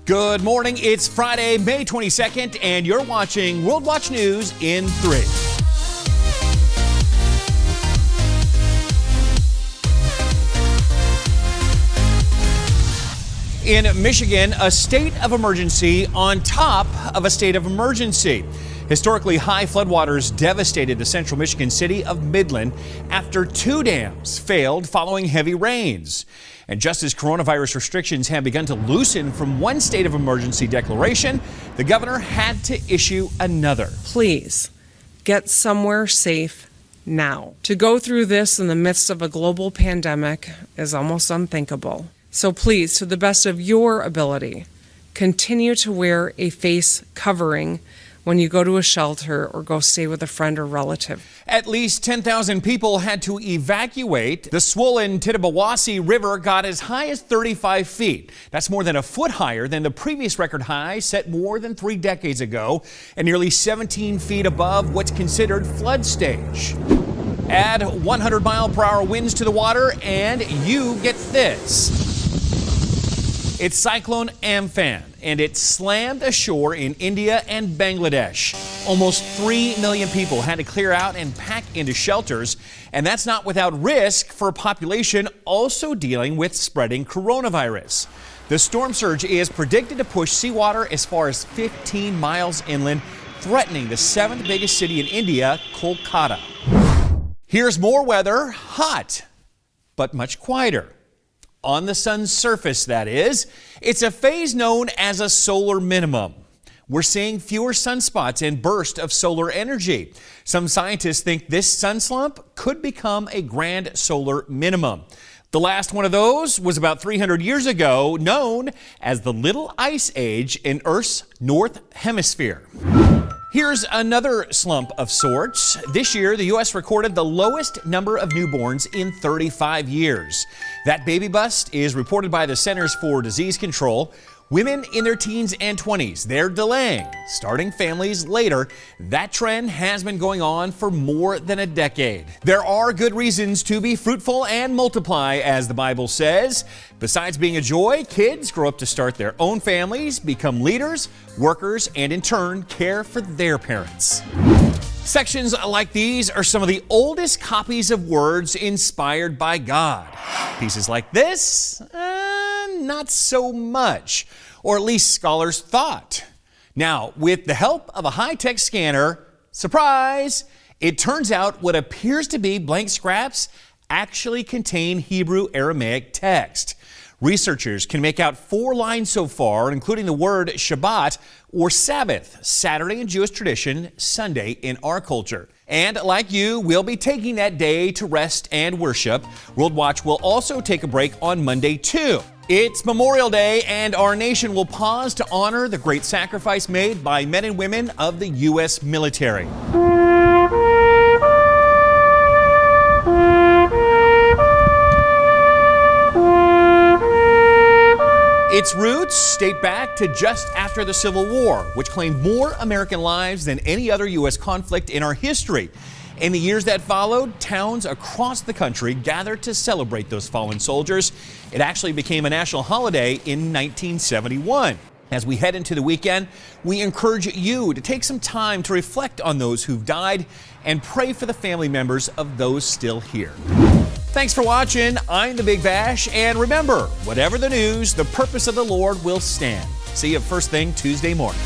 Good morning. It's Friday, May 22nd, and you're watching World Watch News in 3. In Michigan, a state of emergency on top of a state of emergency. Historically high floodwaters devastated the central Michigan city of Midland after 2 dams failed following heavy rains. And just as coronavirus restrictions have begun to loosen from one state of emergency declaration, the governor had to issue another. Please get somewhere safe now. To go through this in the midst of a global pandemic is almost unthinkable. So please, to the best of your ability, continue to wear a face covering when you go to a shelter or go stay with a friend or relative. At least 10,000 people had to evacuate. The swollen Tittabawassee River got as high as 35 feet. That's more than a foot higher than the previous record high set more than 3 decades ago, and nearly 17 feet above what's considered flood stage. Add 100-mile-per-hour winds to the water and you get this. It's Cyclone Amphan, and it slammed ashore in India and Bangladesh. Almost 3 million people had to clear out and pack into shelters, and that's not without risk for a population also dealing with spreading coronavirus. The storm surge is predicted to push seawater as far as 15 miles inland, threatening the 7th biggest city in India, Kolkata. Here's more weather, hot, but much quieter. On the sun's surface, that is. It's a phase known as a solar minimum. We're seeing fewer sunspots and bursts of solar energy. Some scientists think this sun slump could become a grand solar minimum. The last one of those was about 300 years ago, known as the Little Ice Age in Earth's North Hemisphere. Here's another slump of sorts. This year, the U.S. recorded the lowest number of newborns in 35 years. That baby bust is reported by the Centers for Disease Control. Women in their teens and 20s, they're delaying, starting families later. That trend has been going on for more than a decade. There are good reasons to be fruitful and multiply, as the Bible says. Besides being a joy, kids grow up to start their own families, become leaders, workers, and in turn, care for their parents. Sections like these are some of the oldest copies of words inspired by God. Pieces like this, not so much, or at least scholars thought. Now, with the help of a high-tech scanner, surprise, it turns out what appears to be blank scraps actually contain Hebrew Aramaic text. Researchers can make out 4 lines so far, including the word Shabbat, or Sabbath, Saturday in Jewish tradition, Sunday in our culture. And like you, we'll be taking that day to rest and worship. World Watch will also take a break on Monday, too. It's Memorial Day, and our nation will pause to honor the great sacrifice made by men and women of the U.S. military. Its roots date back to just after the Civil War, which claimed more American lives than any other U.S. conflict in our history. In the years that followed, towns across the country gathered to celebrate those fallen soldiers. It actually became a national holiday in 1971. As we head into the weekend, we encourage you to take some time to reflect on those who've died and pray for the family members of those still here. Thanks for watching. I'm the Big Bash, and remember, whatever the news, the purpose of the Lord will stand. See you first thing Tuesday morning.